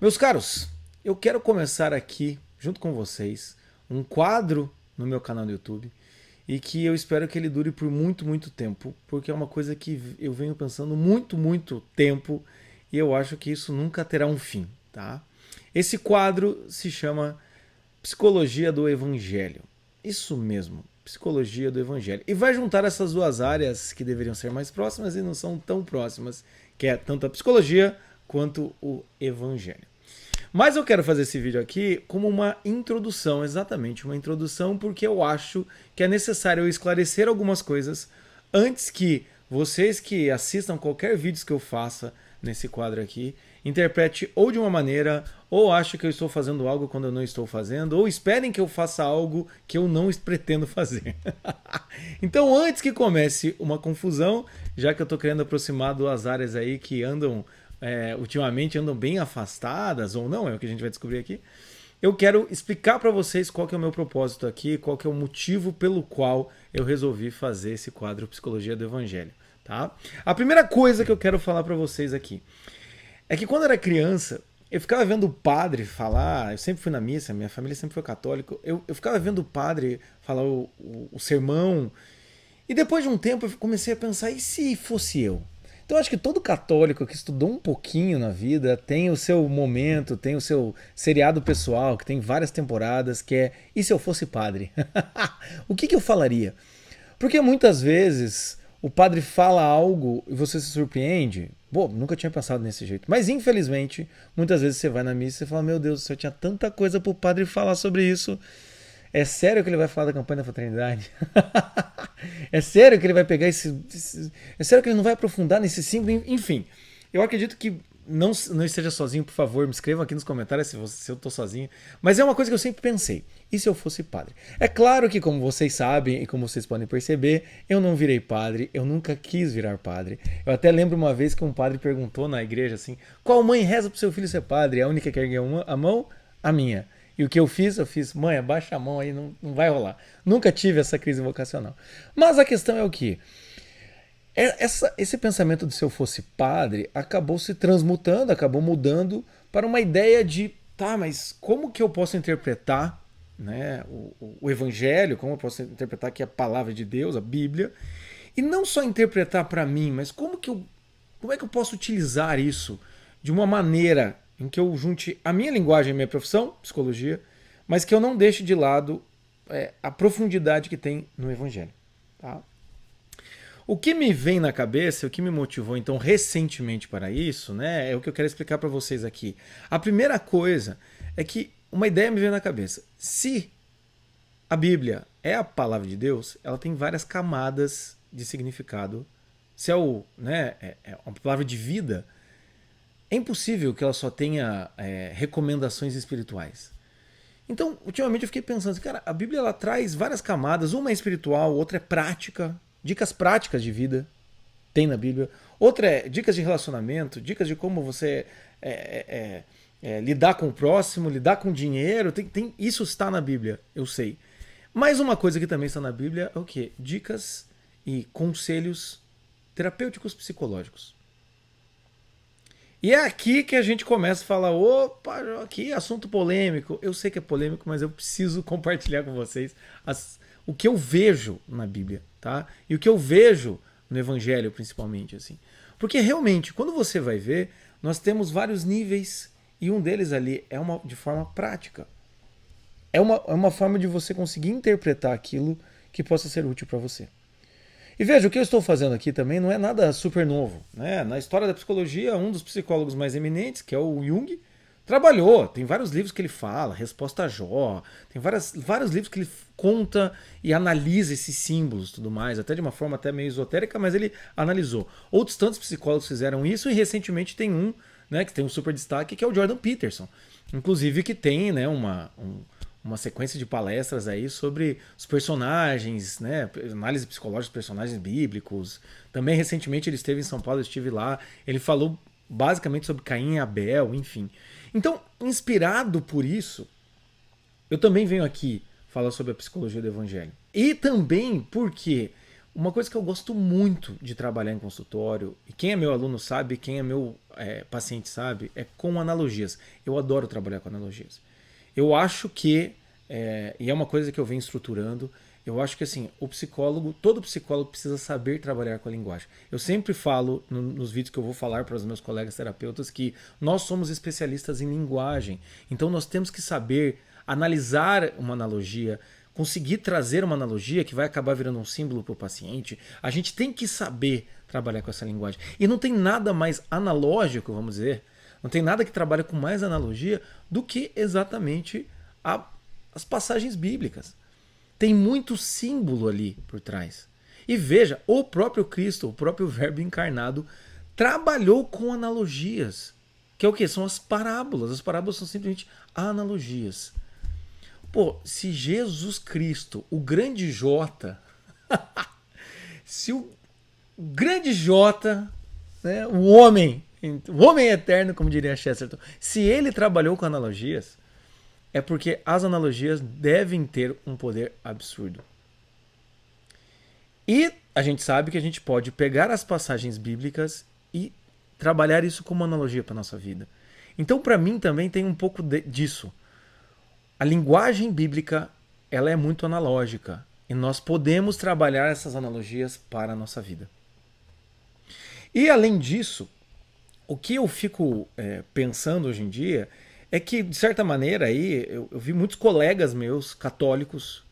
Meus caros, eu quero começar aqui, junto com vocês, um quadro no meu canal do YouTube e que eu espero que ele dure por muito, muito tempo, porque é uma coisa que eu venho pensando muito tempo e eu acho que isso nunca terá um fim, tá? Esse quadro se chama Psicologia do Evangelho. Isso mesmo, Psicologia do Evangelho. E vai juntar essas duas áreas que deveriam ser mais próximas e não são tão próximas, que é tanto a psicologia quanto o Evangelho. Mas eu quero fazer esse vídeo aqui como uma introdução, exatamente uma introdução, porque eu acho que é necessário eu esclarecer algumas coisas antes que vocês que assistam qualquer vídeo que eu faça nesse quadro aqui, interprete ou de uma maneira, ou achem que eu estou fazendo algo quando eu não estou fazendo, ou esperem que eu faça algo que eu não pretendo fazer. Então, antes que comece uma confusão, já que eu estou querendo aproximar duas áreas aí que andam ultimamente andam bem afastadas, ou não, é o que a gente vai descobrir aqui, eu quero explicar para vocês qual que é o meu propósito aqui, qual que é o motivo pelo qual eu resolvi fazer esse quadro Psicologia do Evangelho. Tá? A primeira coisa que eu quero falar para vocês aqui é que quando eu era criança, eu ficava vendo o padre falar, eu sempre fui na missa, minha família sempre foi católica, eu ficava vendo o padre falar o sermão, e depois de um tempo eu comecei a pensar, e se fosse eu? Então eu acho que todo católico que estudou um pouquinho na vida tem o seu momento, tem o seu seriado pessoal, que tem várias temporadas, que é e se eu fosse padre? O que eu falaria? Porque muitas vezes o padre fala algo e você se surpreende. Pô, nunca tinha pensado desse jeito. Mas infelizmente, muitas vezes você vai na missa e fala, meu Deus do céu, tinha tanta coisa pro padre falar sobre isso. É sério que ele vai falar da campanha da fraternidade? É sério que ele vai pegar É sério que ele não vai aprofundar nesse símbolo? Enfim, eu acredito que não esteja sozinho, por favor, me escrevam aqui nos comentários se eu estou sozinho. Mas é uma coisa que eu sempre pensei. E se eu fosse padre? É claro que, como vocês sabem e como vocês podem perceber, eu não virei padre, eu nunca quis virar padre. Eu até lembro uma vez que um padre perguntou na igreja assim: qual mãe reza pro seu filho ser padre? A única que ergueu a mão? A minha. E o que eu fiz, mãe, abaixa a mão aí, não vai rolar. Nunca tive essa crise vocacional. Mas a questão é o que? Esse pensamento de se eu fosse padre acabou se transmutando, acabou mudando para uma ideia de, tá, mas como que eu posso interpretar, né, o Evangelho, como eu posso interpretar aqui a palavra de Deus, a Bíblia, e não só interpretar para mim, mas como é que eu posso utilizar isso de uma maneira em que eu junte a minha linguagem e a minha profissão, psicologia, mas que eu não deixe de lado a profundidade que tem no Evangelho. Tá? O que me vem na cabeça, o que me motivou então recentemente para isso, né, é o que eu quero explicar para vocês aqui. A primeira coisa é que uma ideia me veio na cabeça. Se a Bíblia é a palavra de Deus, ela tem várias camadas de significado. Se é, é uma palavra de vida, é impossível que ela só tenha recomendações espirituais. Então, ultimamente eu fiquei pensando, cara, a Bíblia ela traz várias camadas, uma é espiritual, outra é prática, dicas práticas de vida, tem na Bíblia. Outra é dicas de relacionamento, dicas de como você lidar com o próximo, lidar com o dinheiro, isso está na Bíblia, eu sei. Mas uma coisa que também está na Bíblia é o quê? Dicas e conselhos terapêuticos psicológicos. E é aqui que a gente começa a falar, opa, aqui assunto polêmico. Eu sei que é polêmico, mas eu preciso compartilhar com vocês o que eu vejo na Bíblia, tá? E o que eu vejo no Evangelho, principalmente, assim. Porque realmente, quando você vai ver, nós temos vários níveis e um deles ali é de forma prática. É uma forma de você conseguir interpretar aquilo que possa ser útil para você. E veja, o que eu estou fazendo aqui também não é nada super novo. Né? Na história da psicologia, um dos psicólogos mais eminentes, que é o Jung, trabalhou. Tem vários livros que ele fala, Resposta a Jó, tem vários livros que ele conta e analisa esses símbolos e tudo mais, até de uma forma até meio esotérica, mas ele analisou. Outros tantos psicólogos fizeram isso e recentemente tem um, né, que tem um super destaque, que é o Jordan Peterson. Inclusive que tem, né, uma sequência de palestras aí sobre os personagens, né, análise psicológica dos personagens bíblicos. Também recentemente ele esteve em São Paulo, eu estive lá, ele falou basicamente sobre Caim e Abel, enfim. Então, inspirado por isso, eu também venho aqui falar sobre a psicologia do Evangelho. E também porque Uma coisa que eu gosto muito de trabalhar em consultório, e quem é meu aluno sabe, quem é meu paciente sabe, é com analogias. Eu adoro trabalhar com analogias. Eu acho que, e é uma coisa que eu venho estruturando, eu acho que assim, todo psicólogo precisa saber trabalhar com a linguagem. Eu sempre falo nos vídeos que eu vou falar para os meus colegas terapeutas que nós somos especialistas em linguagem. Então nós temos que saber analisar uma analogia, conseguir trazer uma analogia que vai acabar virando um símbolo para o paciente. A gente tem que saber trabalhar com essa linguagem. E não tem nada mais analógico, vamos dizer, não tem nada que trabalhe com mais analogia do que exatamente as passagens bíblicas. Tem muito símbolo ali por trás. E veja, o próprio Cristo, o próprio Verbo encarnado, trabalhou com analogias. Que é o quê? São as parábolas. As parábolas são simplesmente analogias. Pô, se Jesus Cristo, o grande J, se o grande J, né, o homem eterno, como diria Chesterton, se ele trabalhou com analogias, é porque as analogias devem ter um poder absurdo. E a gente sabe que a gente pode pegar as passagens bíblicas e trabalhar isso como analogia para a nossa vida. Então, para mim, também tem um pouco disso. A linguagem bíblica, ela é muito analógica. E nós podemos trabalhar essas analogias para a nossa vida. E, além disso, o que eu fico pensando hoje em dia é que, de certa maneira, aí, eu vi muitos colegas meus católicos,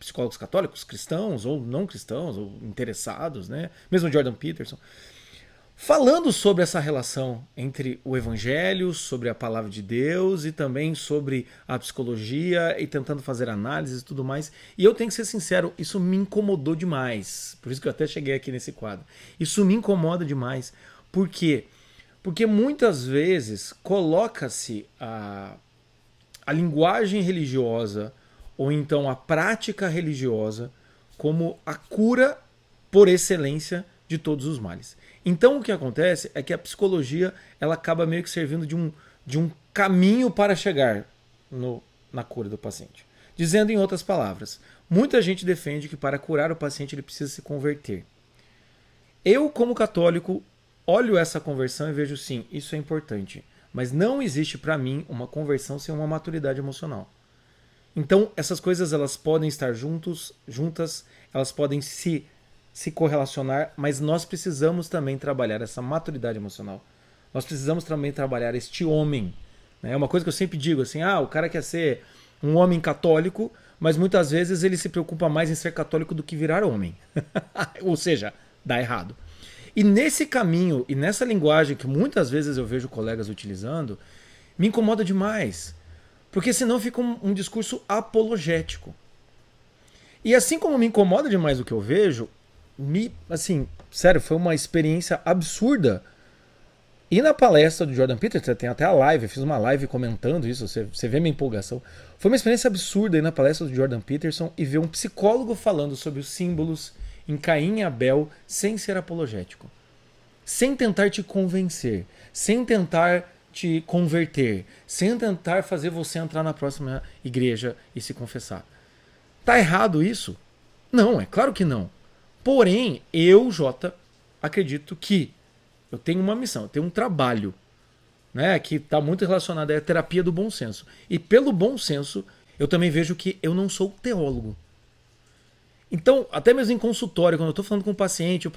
psicólogos católicos, cristãos ou não cristãos, ou interessados, né? Mesmo Jordan Peterson, falando sobre essa relação entre o evangelho, sobre a palavra de Deus e também sobre a psicologia e tentando fazer análises e tudo mais. E eu tenho que ser sincero, isso me incomodou demais. Por isso que eu até cheguei aqui nesse quadro. Isso me incomoda demais. Por quê? Porque muitas vezes coloca-se a linguagem religiosa ou então a prática religiosa como a cura por excelência de todos os males. Então o que acontece é que a psicologia ela acaba meio que servindo de um caminho para chegar na cura do paciente. Dizendo em outras palavras, muita gente defende que para curar o paciente ele precisa se converter. Eu, como católico, olho essa conversão e vejo sim, isso é importante. Mas não existe para mim uma conversão sem uma maturidade emocional. Então essas coisas elas podem estar juntas, elas podem se correlacionar, mas nós precisamos também trabalhar essa maturidade emocional. Nós precisamos também trabalhar este homem. É uma coisa que eu sempre digo assim, o cara quer ser um homem católico, mas muitas vezes ele se preocupa mais em ser católico do que virar homem. Ou seja, dá errado. E nesse caminho e nessa linguagem que muitas vezes eu vejo colegas utilizando, me incomoda demais. Porque senão fica um discurso apologético. E assim como me incomoda demais o que eu vejo, assim, sério, foi uma experiência absurda. E na palestra do Jordan Peterson, tem até a live, eu fiz uma live comentando isso, você vê minha empolgação. Foi uma experiência absurda ir na palestra do Jordan Peterson e ver um psicólogo falando sobre os símbolos em Caim e Abel sem ser apologético. Sem tentar te convencer, sem tentar te converter, sem tentar fazer você entrar na próxima igreja e se confessar. Tá errado isso? Não, é claro que não. Porém, eu, Jota, acredito que eu tenho uma missão, eu tenho um trabalho, né, que está muito relacionado à terapia do bom senso. E pelo bom senso, eu também vejo que eu não sou teólogo. Então, até mesmo em consultório, quando eu estou falando com o paciente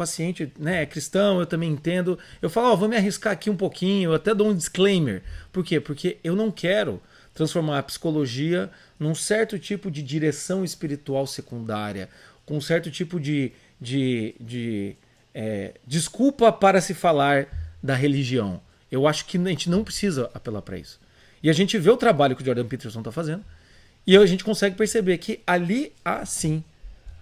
né, é cristão, eu também entendo, eu falo, vou me arriscar aqui um pouquinho, eu até dou um disclaimer. Por quê? Porque eu não quero transformar a psicologia num certo tipo de direção espiritual secundária, com um certo tipo de desculpa para se falar da religião. Eu acho que a gente não precisa apelar para isso. E a gente vê o trabalho que o Jordan Peterson está fazendo e a gente consegue perceber que ali há sim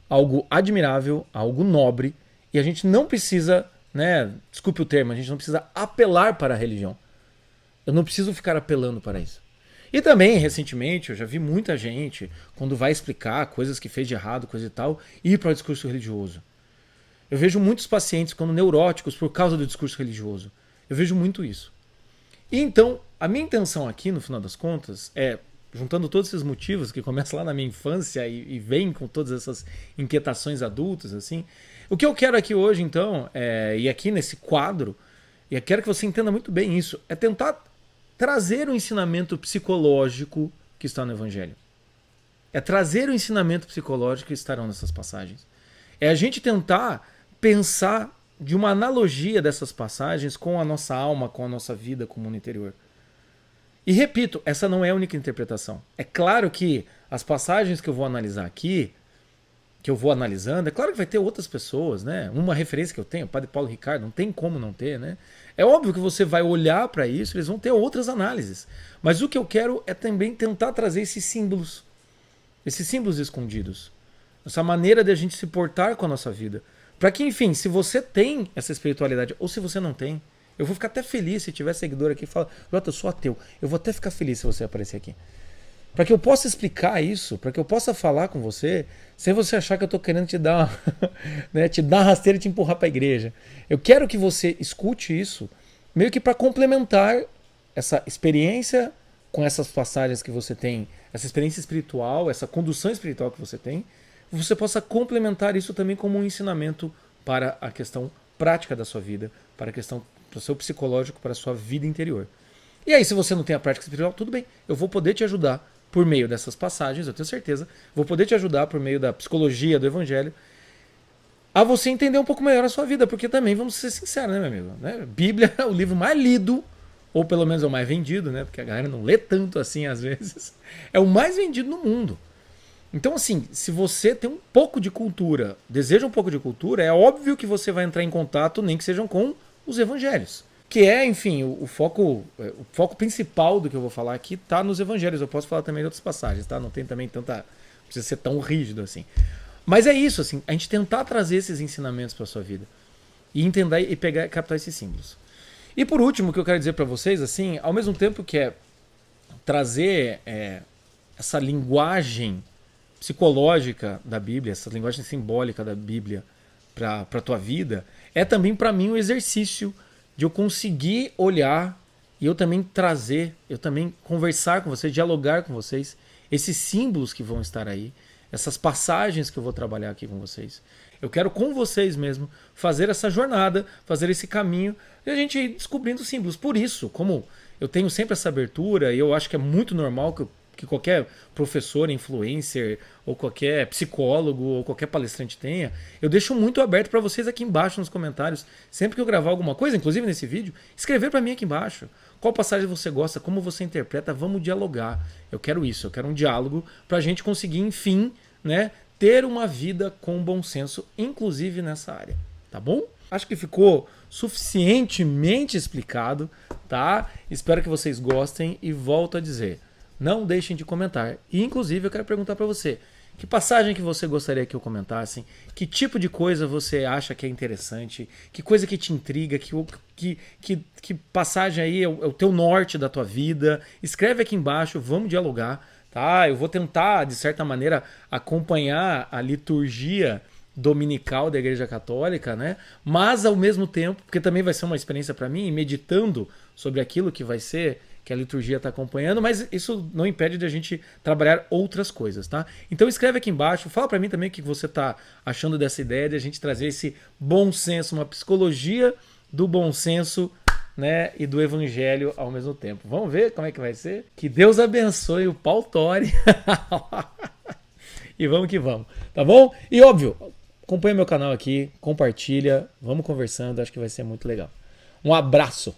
algo admirável, algo nobre, e a gente não precisa, né, desculpe o termo, a gente não precisa apelar para a religião. Eu não preciso ficar apelando para isso. E também, recentemente, eu já vi muita gente, quando vai explicar coisas que fez de errado, coisa e tal, ir para o discurso religioso. Eu vejo muitos pacientes quando neuróticos por causa do discurso religioso. Eu vejo muito isso. E então, a minha intenção aqui, no final das contas, é juntando todos esses motivos que começam lá na minha infância e vem com todas essas inquietações adultas, assim. O que eu quero aqui hoje, então, e aqui nesse quadro, e eu quero que você entenda muito bem isso, é tentar trazer o ensinamento psicológico que está no Evangelho. É trazer o ensinamento psicológico que estarão nessas passagens. É a gente tentar pensar de uma analogia dessas passagens com a nossa alma, com a nossa vida como no interior. E repito, essa não é a única interpretação. É claro que as passagens que eu vou analisar aqui, que eu vou analisando, é claro que vai ter outras pessoas, né? Uma referência que eu tenho, o Padre Paulo Ricardo, não tem como não ter, né? É óbvio que você vai olhar para isso, eles vão ter outras análises. Mas o que eu quero é também tentar trazer esses símbolos escondidos. Essa maneira de a gente se portar com a nossa vida. Para que, enfim, se você tem essa espiritualidade, ou se você não tem, eu vou ficar até feliz se tiver seguidor aqui e fala, Jota, eu sou ateu. Eu vou até ficar feliz se você aparecer aqui. Para que eu possa explicar isso, para que eu possa falar com você, sem você achar que eu estou querendo te dar né, te dar rasteira e te empurrar para a igreja. Eu quero que você escute isso, meio que para complementar essa experiência com essas passagens que você tem, essa experiência espiritual, essa condução espiritual que você tem, você possa complementar isso também como um ensinamento para a questão prática da sua vida, para a questão do seu psicológico, para a sua vida interior. E aí, se você não tem a prática espiritual, tudo bem, eu vou poder te ajudar por meio dessas passagens, eu tenho certeza, vou poder te ajudar por meio da psicologia, do evangelho, a você entender um pouco melhor a sua vida, porque também, vamos ser sinceros, né, meu amigo? Né? Bíblia é o livro mais lido, ou pelo menos é o mais vendido, né? Porque a galera não lê tanto assim às vezes. É o mais vendido no mundo. Então, assim, se você tem um pouco de cultura, deseja um pouco de cultura, é óbvio que você vai entrar em contato, nem que sejam com os evangelhos. Que é, enfim, o foco principal do que eu vou falar aqui está nos evangelhos. Eu posso falar também de outras passagens, tá? Não tem também tanta... Não precisa ser tão rígido assim. Mas é isso, assim, a gente tentar trazer esses ensinamentos para a sua vida. E entender e pegar, captar esses símbolos. E por último, o que eu quero dizer para vocês, assim, ao mesmo tempo que é trazer essa linguagem psicológica da Bíblia, essa linguagem simbólica da Bíblia para a tua vida, é também para mim um exercício de eu conseguir olhar e eu também trazer, eu também conversar com vocês, dialogar com vocês, esses símbolos que vão estar aí, essas passagens que eu vou trabalhar aqui com vocês. Eu quero com vocês mesmo fazer essa jornada, fazer esse caminho e a gente ir descobrindo símbolos. Por isso, como eu tenho sempre essa abertura e eu acho que é muito normal que qualquer professor, influencer, ou qualquer psicólogo, ou qualquer palestrante tenha, eu deixo muito aberto para vocês aqui embaixo nos comentários, sempre que eu gravar alguma coisa, inclusive nesse vídeo, escrever para mim aqui embaixo. Qual passagem você gosta, como você interpreta, vamos dialogar. Eu quero isso, eu quero um diálogo para a gente conseguir, enfim, né, ter uma vida com bom senso, inclusive nessa área, tá bom? Acho que ficou suficientemente explicado, tá? Espero que vocês gostem e volto a dizer, não deixem de comentar. E inclusive eu quero perguntar para você, que passagem que você gostaria que eu comentasse? Que tipo de coisa você acha que é interessante? Que coisa que te intriga? Que passagem aí é o teu norte da tua vida? Escreve aqui embaixo, vamos dialogar, tá? Eu vou tentar, de certa maneira, acompanhar a liturgia dominical da Igreja Católica, né? Mas ao mesmo tempo, porque também vai ser uma experiência para mim, meditando sobre aquilo que vai ser, que a liturgia está acompanhando, mas isso não impede de a gente trabalhar outras coisas, tá? Então escreve aqui embaixo, fala para mim também o que você está achando dessa ideia de a gente trazer esse bom senso, uma psicologia do bom senso, né, e do evangelho ao mesmo tempo. Vamos ver como é que vai ser? Que Deus abençoe o Paul Tori. E vamos que vamos, tá bom? E óbvio, acompanha meu canal aqui, compartilha, vamos conversando, acho que vai ser muito legal. Um abraço!